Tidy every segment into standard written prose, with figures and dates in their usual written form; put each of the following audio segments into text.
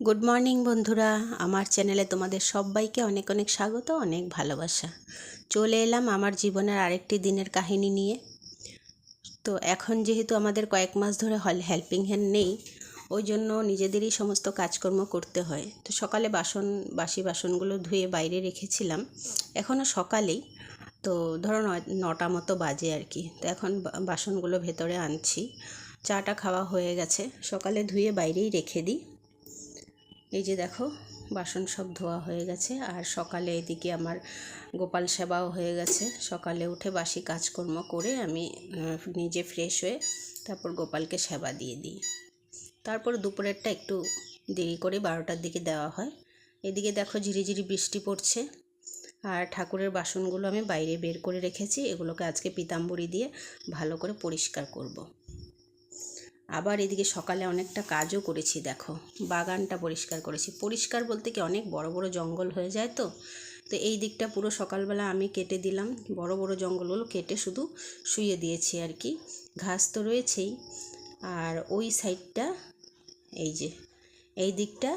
Good morning বন্ধুরা, আমার চ্যানেলে তোমাদের সবাইকে অনেক অনেক স্বাগত, অনেক ভালোবাসা। চলে এলাম আমার জীবনের আরেকটি দিনের কাহিনী নিয়ে। তো এখন যেহেতু আমাদের কয়েক মাস ধরে হেল্পিং হ্যান্ড নেই, ওই জন্য নিজেদেরই সমস্ত কাজকর্ম করতে হয়। তো সকালে বাসি বাসনগুলো ধুয়ে বাইরে রেখেছিলাম, এখনও সকালেই। তো ধরো 9টা মতো বাজে আর কি। তো এখন বাসনগুলো ভেতরে আনছি। চাটা খাওয়া হয়ে গেছে, সকালে ধুয়ে বাইরেই রেখে দিই। এই যে দেখো, বাসন সব ধোয়া হয়ে গেছে। আর সকালে এদিকে আমার গোপাল সেবাও হয়ে গেছে। সকালে উঠে বাসি কাজকর্ম করে আমি নিজে ফ্রেশ হয়ে তারপর গোপালকে সেবা দিয়ে দিই। তারপর দুপুরেরটা একটু দেরি করে 12টার দিকে দেওয়া হয়। এদিকে দেখো ঝিরিঝিরি বৃষ্টি পড়ছে। আর ঠাকুরের বাসনগুলো আমি বাইরে বের করে রেখেছি, এগুলোকে আজকে পিতাম্বরী দিয়ে ভালো করে পরিষ্কার করব। আবার এদিকে সকালে অনেকটা কাজও করেছি, দেখো বাগানটা পরিষ্কার করেছি। পরিষ্কার বলতে কি, অনেক বড় বড় জঙ্গল হয়ে যায়। তো এই দিকটা পুরো সকালবেলা আমি কেটে দিলাম, বড় বড় জঙ্গলগুলো কেটে শুধু শুইয়ে দিয়েছি আর কি। ঘাস তো রয়েছেই। আর ওই সাইডটা, এই দিকটা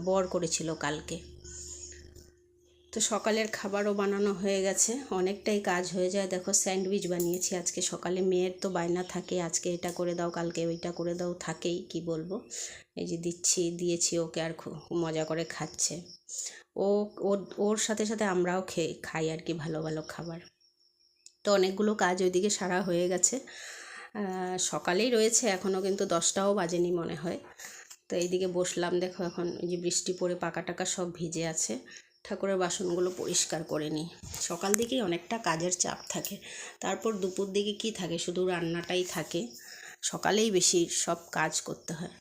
বর করেছিল কালকে। তো সকালের খাবারও বানানো হয়ে গেছে, অনেকটাই কাজ হয়ে যায়। দেখো স্যান্ডউইচ বানিয়েছি আজকে সকালে। মেয়ের তো বায়না থাকে, আজকে এটা করে দাও, কালকে ওইটা করে দাও, থাকেই, কি বলবো। এই যে দিয়েছি ওকে, আর খুব মজা করে খাচ্ছে ও। ওর সাথে সাথে আমরাও খাই আর কি ভালো ভালো খাবার। তো অনেকগুলো কাজ ওইদিকে সারা হয়ে গেছে। সকালেই রয়েছে, এখনও কিন্তু 10টাও বাজেনি মনে হয়। তো এইদিকে বসলাম, দেখো এখন এই যে বৃষ্টি পড়ে পাকা টাকা সব ভিজে আছে। ঠাকুরের বাসনগুলো পরিষ্কার করে নিই। সকাল দিকেই অনেকটা কাজের চাপ থাকে, তারপর দুপুর দিকে কি থাকে, শুধু রান্নাটাই থাকে। সকালেই বেশি সব কাজ করতে হয়।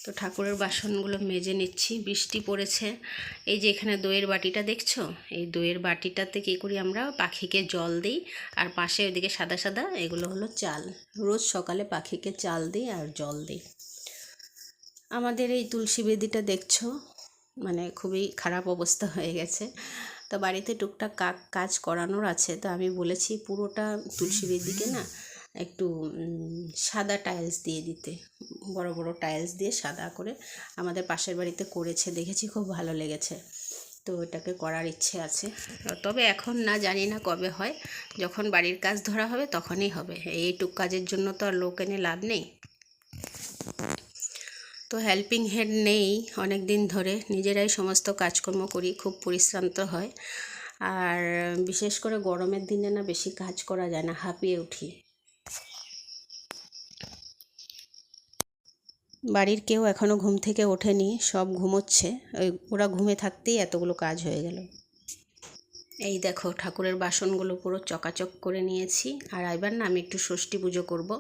তো ঠাকুরের বাসনগুলো মেজে নিচ্ছি। বৃষ্টি পড়েছে। এই যে এখানে দইয়ের বাটিটা দেখছো, এই দইয়ের বাটিটাতে কী করি আমরা, পাখিকে জল দিই। আর পাশে ওইদিকে সাদা সাদা এগুলো হলো চাল। রোজ সকালে পাখিকে চাল দিই আর জল দিই। আমাদের এই তুলসী বেদিটা দেখছো, মানে খুবই খারাপ অবস্থা হয়ে গেছে। তো বাড়িতে টুকটাক কাজ করানোর আছে। তো আমি বলেছি পুরোটা তুলসী বেদিকে না একটু সাদা টাইলস দিয়ে দিতে, বড় বড় টাইলস দিয়ে সাদা করে। আমাদের পাশের বাড়িতে করেছে, দেখেছি, খুব ভালো লেগেছে। তো এটাকে করার ইচ্ছে আছে, তবে এখন না, জানি না কবে হয়। যখন বাড়ির কাজ ধরা হবে তখনই হবে। এইটুক কাজের জন্য তো আর লোক এনে লাভ নেই। তো হেল্পিং হ্যান্ড নেই অনেক দিন ধরে, নিজেরাই সমস্ত কাজকর্ম করি, খুব পরিশ্রান্ত হয়। আর বিশেষ করে গরমের দিনে না বেশি কাজ করা যায় না, হাঁপিয়ে উঠি। বাড়ির কেউ এখনও ঘুম থেকে ওঠেনি, সব ঘুমোচ্ছে। ওরা ঘুমে থাকতেই এতগুলো কাজ হয়ে গেল। এই দেখো ঠাকুরের বাসনগুলো পুরো চকাচক করে নিয়েছি। আর এবার না আমি একটু ষষ্ঠী পুজো করব।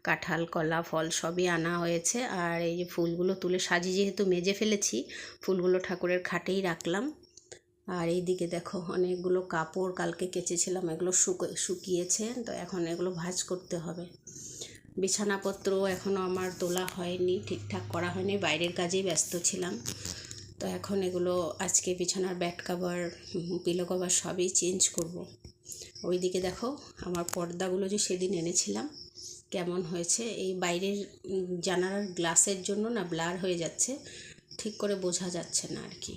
কাঁঠাল, কলা, ফল সবই আনা হয়েছে। আর এই যে ফুলগুলো তুলে সাজিয়ে যেহেতু মেজে ফেলেছি, ফুলগুলো ঠাকুরের খাটেই রাখলাম। আর এই দিকে দেখো অনেকগুলো কাপড় কালকে কেচেছিলাম, এগুলো শুকিয়েছে। তো এখন এগুলো ভাঁজ করতে হবে। বিছানাপত্র এখনও আমার তোলা হয়নি, ঠিকঠাক করা হয়নি, বাইরের কাজেই ব্যস্ত ছিলাম। তো এখন এগুলো আজকে বিছানার বেড কভার, পিলো কভার সবই চেঞ্জ করব। ওইদিকে দেখো আমার পর্দাগুলো যে সেদিন এনেছিলাম কেমন হয়েছে। এই বাইরের জানালার গ্লাসের জন্য না ব্লার হয়ে যাচ্ছে, ঠিক করে বোঝা যাচ্ছে না আর কি।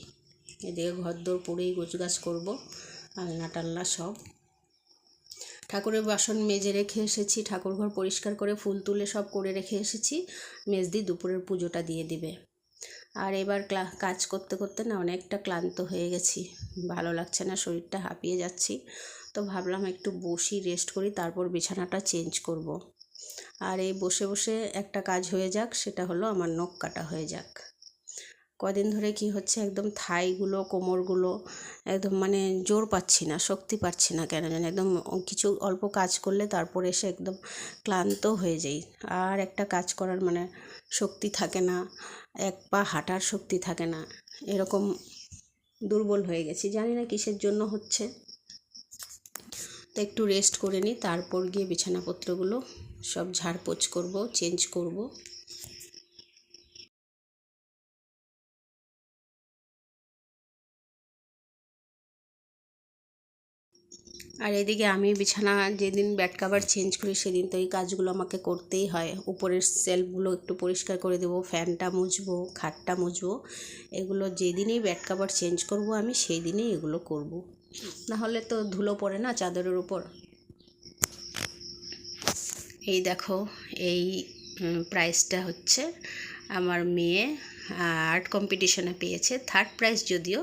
এদিকে ঘরদোর পুরেই গোছগাছ করব, আলনা টালনা সব। ঠাকুরের বাসন মেজে রেখে এসেছি, ঠাকুরঘর পরিষ্কার করে ফুল তুলে সব করে রেখে এসেছি। মেজদি দুপুরের পুজোটা দিয়ে দিবে। আর এবার কাজ করতে করতে না অনেকটা ক্লান্ত হয়ে গেছি, ভালো লাগছে না, শরীরটা হাঁপিয়ে যাচ্ছি। তো ভাবলাম একটু বসি, রেস্ট করি, তারপর বিছানাটা চেঞ্জ করব। আর এই বসে বসে একটা কাজ হয়ে যাক, সেটা হলো আমার নখ কাটা হয়ে যাক। কদিন ধরে কি হচ্ছে, একদম থাইগুলো, কোমরগুলো একদম মানে জোর পাচ্ছি না, শক্তি পাচ্ছি না কেন জানি। একদম কিছু অল্প কাজ করলে তারপর এসে একদম ক্লান্ত হয়ে যাই। আর একটা কাজ করার মানে শক্তি থাকে না, এক পা হাঁটার শক্তি থাকে না, এরকম দুর্বল হয়ে গেছি, জানি না কিসের জন্য হচ্ছে। তো একটু রেস্ট করে নিই, তারপর গিয়ে বিছানাপত্রগুলো সব ঝাড়পোছ করব, চেঞ্জ করব। আর এদিকে আমি বিছানা যেদিন বেড কভার চেঞ্জ করি সেদিন তো এই কাজগুলো আমাকে করতেই হয়। উপরের সেলফগুলো একটু পরিষ্কার করে দেবো, ফ্যানটা মুছবো, খাটটা মুছবো। এগুলো যেদিনই বেড কভার চেঞ্জ করব আমি সেই দিনেই এগুলো করব, নাহলে তো ধুলো পড়ে না চাদরের উপর। এই দেখো, এই প্রাইজটা হচ্ছে আমার মেয়ে আর্ট কম্পিটিশনে পেয়েছে, 3rd প্রাইজ যদিও,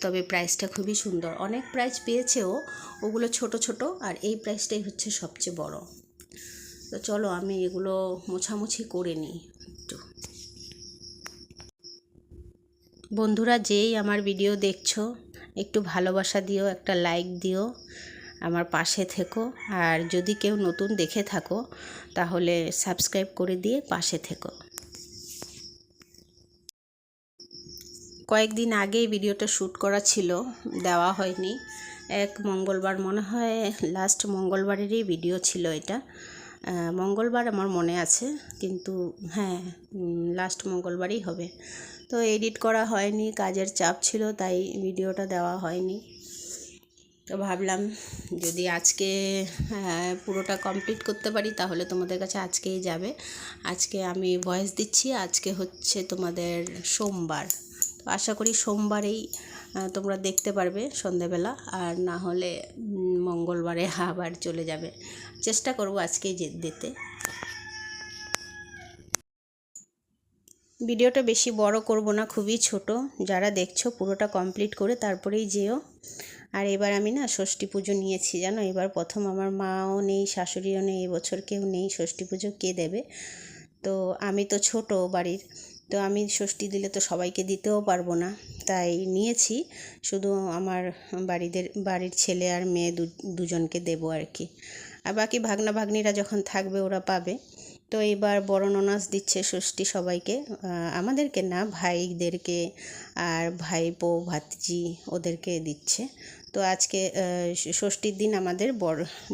তবে প্রাইজটা খুবই সুন্দর। অনেক প্রাইজ পেয়েছেও, ওগুলো ছোট ছোট, আর এই প্রাইজটাই হচ্ছে সবচেয়ে বড়। তো চলো আমি এগুলো মোছামুছি করে নিই একটু। বন্ধুরা, যেই আমার ভিডিও দেখছো একটু ভালোবাসা দিও, একটা লাইক দিও, আমার পাশে থেকো। আর যদি কেউ নতুন দেখে থাকো তাহলে সাবস্ক্রাইব করে দিয়ে পাশে থেকো। কয়েকদিন আগেই ভিডিওটা শ্যুট করা ছিল, দেওয়া হয়নি। এক মঙ্গলবার, মনে হয় লাস্ট মঙ্গলবারেরই ভিডিও ছিল এটা। মঙ্গলবার আমার মনে আছে, কিন্তু হ্যাঁ লাস্ট মঙ্গলবারই হবে। তো এডিট করা হয়নি, কাজের চাপ ছিল, তাই ভিডিওটা দেওয়া হয়নি। তো ভাবলাম যদি আজকে পুরোটা কমপ্লিট করতে পারি তাহলে তোমাদের কাছে আজকেই যাবে। আজকে আমি ভয়েস দিচ্ছি, আজকে হচ্ছে তোমাদের সোমবার। তো আশা করি সোমবারেই তোমরা দেখতে পারবে সন্ধেবেলা, আর না হলে মঙ্গলবারে আবার চলে যাবে। চেষ্টা করব আজকেই দিতে। ভিডিওটা বেশি বড় করব না, খুবই ছোট। যারা দেখছো পুরোটা কমপ্লিট করে তারপরেই যেও। আর এবার আমি না ষষ্ঠী পুজো নিয়েছি জানো, এবার প্রথম। আমার মাও নেই, শাশুড়িও নেই, এবছর কেউ নেই। ষষ্ঠী পুজো কে দেবে? তো আমি তো ছোট বাড়ির, তো আমি ষষ্ঠী দিলে তো সবাইকে দিতেও পারবো না, তাই নিয়েছি। শুধু আমার বাড়ির ছেলে আর মেয়ে দুজনকে দেবো আর কি। আর বাকি ভাগনা ভাগ্নিরা যখন থাকবে ওরা পাবে। তো এবার বড় ননাস দিচ্ছে ষষ্ঠী সবাইকে, আমাদেরকে না, ভাইদেরকে আর ভাইপো ভাতিজি ওদেরকে দিচ্ছে। তো আজকে ষষ্ঠীর দিন আমাদের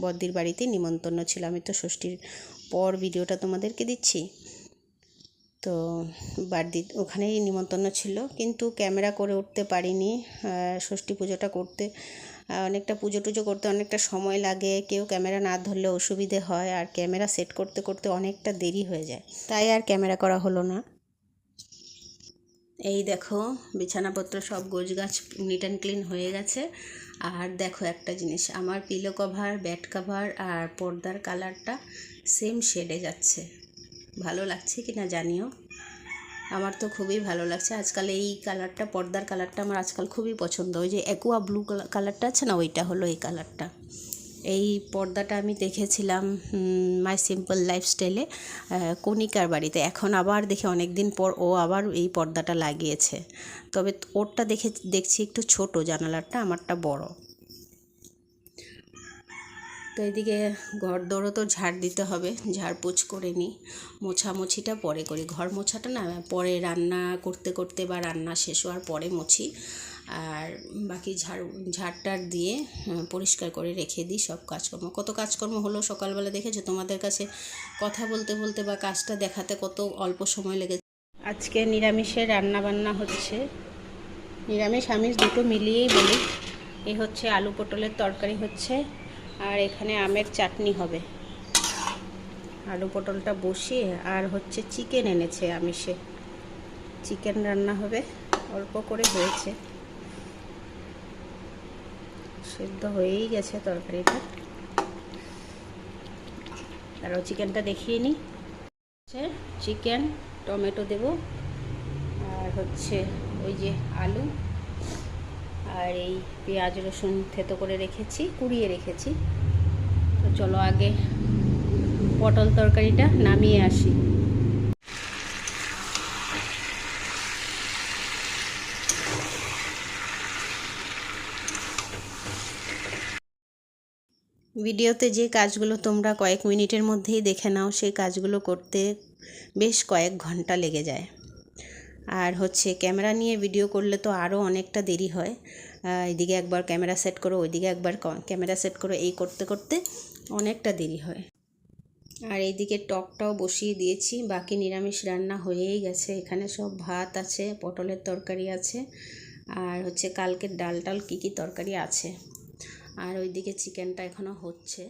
বড়দির বাড়িতে নিমন্ত্রণ ছিল। আমি তো ষষ্ঠীর পর ভিডিওটা তোমাদেরকে দিচ্ছি। তো বাড়ির ওখানেই নিমন্ত্রণ ছিল, কিন্তু ক্যামেরা করে উঠতে পারিনি। ষষ্ঠী পুজোটা করতে অনেকটা, পুজো টুজো করতে অনেকটা সময় লাগে, কেউ ক্যামেরা না ধরলে অসুবিধে হয়, আর ক্যামেরা সেট করতে করতে অনেকটা দেরি হয়ে যায়, তাই আর ক্যামেরা করা হলো না। এই দেখো, বিছানাপত্র সব গোছগাছ নিট অ্যান্ড ক্লিন হয়ে গেছে। আর দেখো একটা জিনিস, আমার পিলো কভার, বেড কভার আর পর্দার কালারটা সেম শেডে যাচ্ছে। ভালো লাগছে কি না জানিও, আমার তো খুবই ভালো লাগছে। আজকাল এই কালারটা, পর্দার কালারটা আমার আজকাল খুবই পছন্দ। ওই যে অ্যাকুয়া ব্লু কালারটা আছে না, ওইটা হলো এই কালারটা। এই পর্দাটা আমি দেখেছিলাম মাই সিম্পল লাইফস্টাইলে, কণিকার বাড়িতে। এখন আবার দেখে অনেক দিন পর ও আবার এই পর্দাটা লাগিয়েছে, তবে ওরটা দেখছি একটু ছোট জানালাটা, আমারটা বড়। তো এদিকে ঘর দৌড়ও তো ঝাড় দিতে হবে, ঝাড়পোছ করে নিই। মোছামুছিটা পরে করি, ঘর মোছাটা না পরে রান্না করতে করতে বা রান্না শেষ হওয়ার পরে মুছি। আর বাকি ঝাড়টার দিয়ে পরিষ্কার করে রেখে দিই সব কাজকর্ম। কত কাজকর্ম হলো সকালবেলা, দেখেছো? তোমাদের কাছে কথা বলতে বলতে বা কাজটা দেখাতে কত অল্প সময় লেগেছে। আজকে নিরামিষের রান্না বান্না হচ্ছে, নিরামিষ আমিষ দুটো মিলিয়েই বলি। এই হচ্ছে আলু পটলের তরকারি হচ্ছে, আর এখানে আমের চাটনি হবে। আলু পটলটা বসিয়ে, আর হচ্ছে চিকেন এনেছে আমিষে, চিকেন রান্না হবে। অল্প করে হয়েছে, সেদ্ধ হয়েই গেছে তরকারিটা। আরও চিকেনটা দেখিয়ে নিই। চিকেন, টমেটো দেব, আর হচ্ছে ওই যে আলু, আর এই পেঁয়াজ রসুন থেতো করে রেখেছি, কুড়িয়ে রেখেছি। তো চলো আগে পটল তরকারিটা নামিয়ে আসি। ভিডিওতে যে কাজগুলো তোমরা কয়েক মিনিটের মধ্যেই দেখে নাও, সেই কাজগুলো করতে বেশ কয়েক ঘন্টা লেগে যায়। আর হচ্ছে ক্যামেরা নিয়ে ভিডিও করলে তো আরও অনেকটা দেরি হয়। এদিকে একবার ক্যামেরা সেট করো, ওইদিকে একবার ক্যামেরা সেট করো, এই করতে করতে অনেকটা দেরি হয়। আর এইদিকে টকটাও বসিয়ে দিয়েছি, বাকি নিরামিষ রান্না হয়েই গেছে। এখানে সব ভাত আছে, পটলের তরকারি আছে, আর হচ্ছে কালকের ডাল কী কী তরকারি আছে। আর ওইদিকে চিকেনটা এখনও হচ্ছে।